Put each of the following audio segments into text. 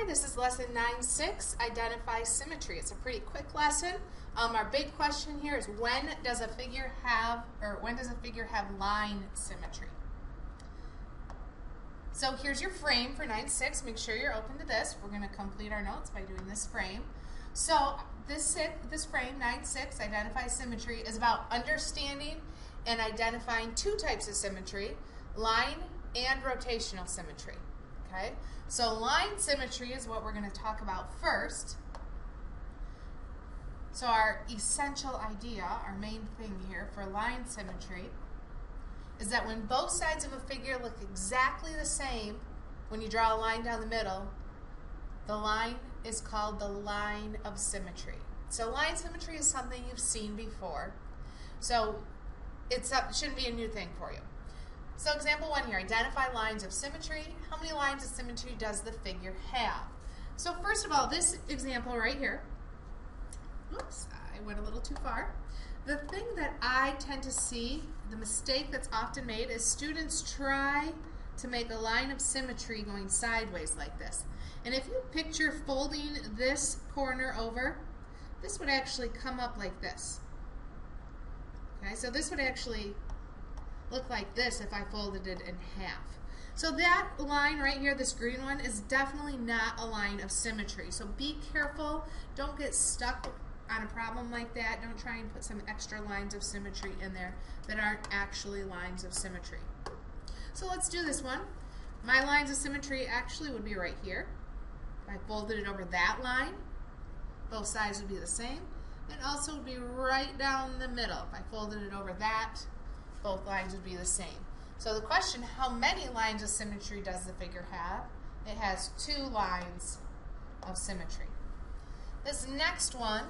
this is lesson 9.6, Identify Symmetry. It's a pretty quick lesson. Our big question here is when does a figure have line symmetry? So here's your frame for 9.6. Make sure you're open to this. We're going to complete our notes by doing this frame. So this frame, 9.6, Identify Symmetry, is about understanding and identifying two types of symmetry, line and rotational symmetry. Okay? So line symmetry is what we're going to talk about first. So our essential idea, our main thing here for line symmetry, is that when both sides of a figure look exactly the same, when you draw a line down the middle, the line is called the line of symmetry. So line symmetry is something you've seen before. So it shouldn't be a new thing for you. So example 1 here, identify lines of symmetry. How many lines of symmetry does the figure have? So first of all, this example right here, oops, I went a little too far. The thing that I tend to see, the mistake that's often made, is students try to make a line of symmetry going sideways like this. And if you picture folding this corner over, this would actually come up like this. Okay, so this would actually look like this if I folded it in half. So that line right here, this green one, is definitely not a line of symmetry. So be careful. Don't get stuck on a problem like that. Don't try and put some extra lines of symmetry in there that aren't actually lines of symmetry. So let's do this one. My lines of symmetry actually would be right here. If I folded it over that line, both sides would be the same. It also would be right down the middle. If I folded it over that, both lines would be the same. So the question, how many lines of symmetry does the figure have? It has 2 lines of symmetry. This next one,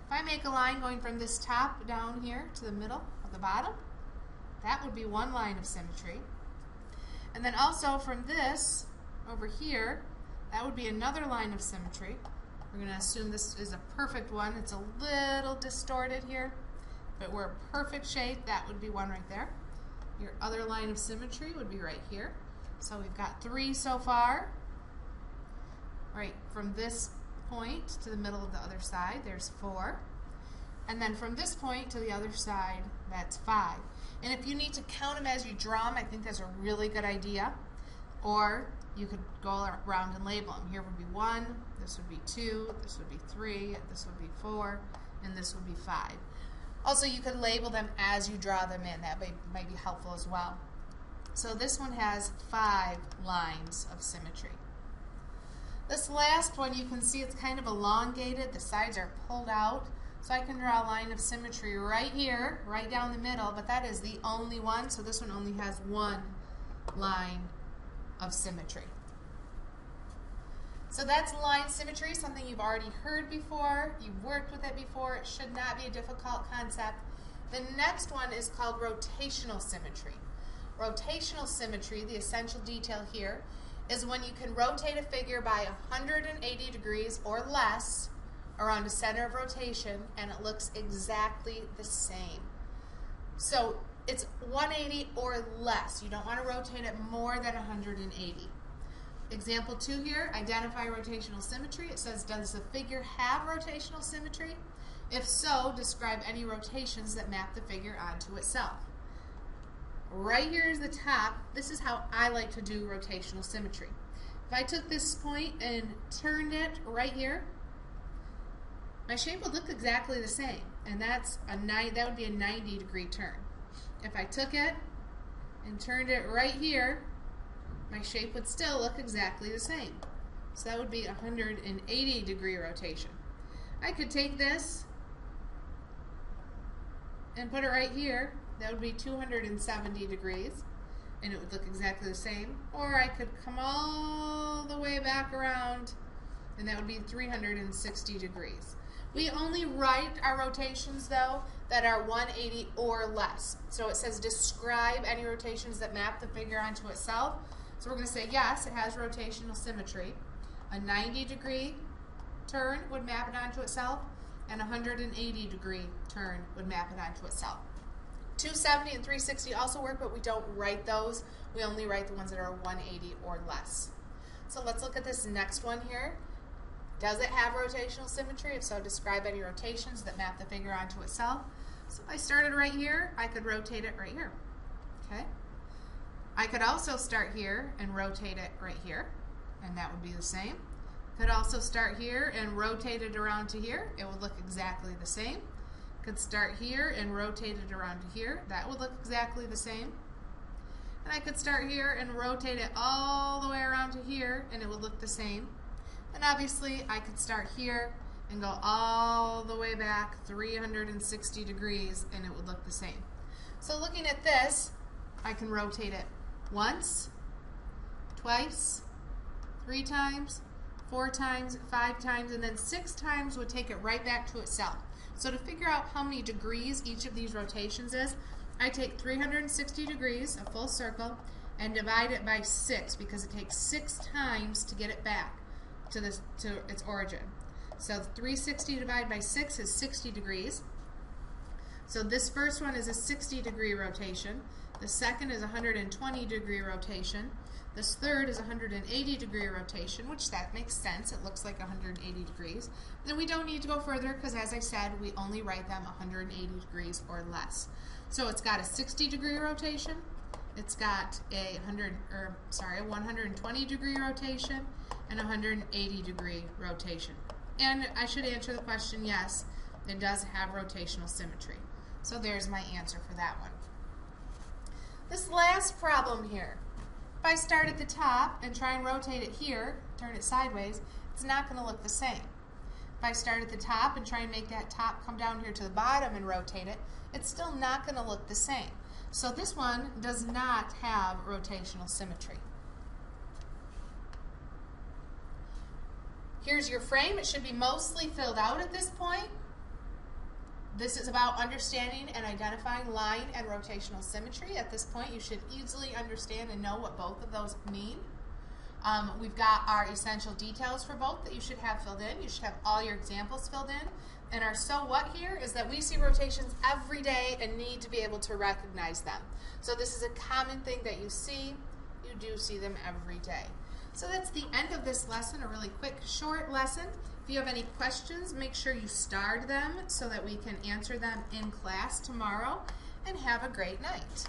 if I make a line going from this top down here to the middle of the bottom, that would be 1 line of symmetry. And then also from this over here, that would be another line of symmetry. We're going to assume this is a perfect one. It's a little distorted here. If it were a perfect shape, that would be 1 right there. Your other line of symmetry would be right here. So we've got 3 so far. Right, from this point to the middle of the other side, there's 4. And then from this point to the other side, that's 5. And if you need to count them as you draw them, I think that's a really good idea. Or you could go around and label them. Here would be 1, this would be 2, this would be 3, this would be 4, and this would be 5. Also, you could label them as you draw them in. That might be helpful as well. So this one has 5 lines of symmetry. This last one, you can see it's kind of elongated. The sides are pulled out. So I can draw a line of symmetry right here, right down the middle, but that is the only one. So this one only has 1 line of symmetry. So that's line symmetry, something you've already heard before, you've worked with it before, it should not be a difficult concept. The next one is called rotational symmetry. Rotational symmetry, the essential detail here, is when you can rotate a figure by 180 degrees or less around a center of rotation and it looks exactly the same. So it's 180 or less. You don't want to rotate it more than 180. Example 2 here, identify rotational symmetry. It says, does the figure have rotational symmetry? If so, describe any rotations that map the figure onto itself. Right here is the top. This is how I like to do rotational symmetry. If I took this point and turned it right here, my shape would look exactly the same, and that would be a 90-degree turn. If I took it and turned it right here, my shape would still look exactly the same. So that would be a 180-degree rotation. I could take this and put it right here. That would be 270 degrees, and it would look exactly the same. Or I could come all the way back around, and that would be 360 degrees. We only write our rotations, though, that are 180 or less. So it says describe any rotations that map the figure onto itself. So we're going to say yes, it has rotational symmetry. A 90-degree turn would map it onto itself, and a 180-degree turn would map it onto itself. 270 and 360 also work, but we don't write those. We only write the ones that are 180 or less. So let's look at this next one here. Does it have rotational symmetry? If so, describe any rotations that map the figure onto itself. So if I started right here, I could rotate it right here. Okay. I could also start here and rotate it right here, and that would be the same. Could also start here and rotate it around to here. It would look exactly the same. Could start here and rotate it around to here. That would look exactly the same. And I could start here and rotate it all the way around to here, and it would look the same. And obviously, I could start here and go all the way back 360 degrees, and it would look the same. So looking at this, I can rotate it once, twice, 3 times, 4 times, 5 times, and then 6 times would take it right back to itself. So to figure out how many degrees each of these rotations is, I take 360 degrees, a full circle, and divide it by 6 because it takes 6 times to get it back to its origin. So 360 divided by 6 is 60 degrees. So this first one is a 60 degree rotation. The second is a 120 degree rotation. This third is a 180 degree rotation, which that makes sense. It looks like 180 degrees. Then we don't need to go further because, as I said, we only write them 180 degrees or less. So it's got a 60 degree rotation. It's got a 120 degree rotation and a 180 degree rotation. And I should answer the question, yes, it does have rotational symmetry. So there's my answer for that one. This last problem here, if I start at the top and try and rotate it here, turn it sideways, it's not going to look the same. If I start at the top and try and make that top come down here to the bottom and rotate it, it's still not going to look the same. So this one does not have rotational symmetry. Here's your frame. It should be mostly filled out at this point. This is about understanding and identifying line and rotational symmetry. At this point, you should easily understand and know what both of those mean. We've got our essential details for both that you should have filled in. You should have all your examples filled in. And our so what here is that we see rotations every day and need to be able to recognize them. So this is a common thing that you see. You do see them every day. So that's the end of this lesson, a really quick, short lesson. If you have any questions, make sure you starred them so that we can answer them in class tomorrow. And have a great night.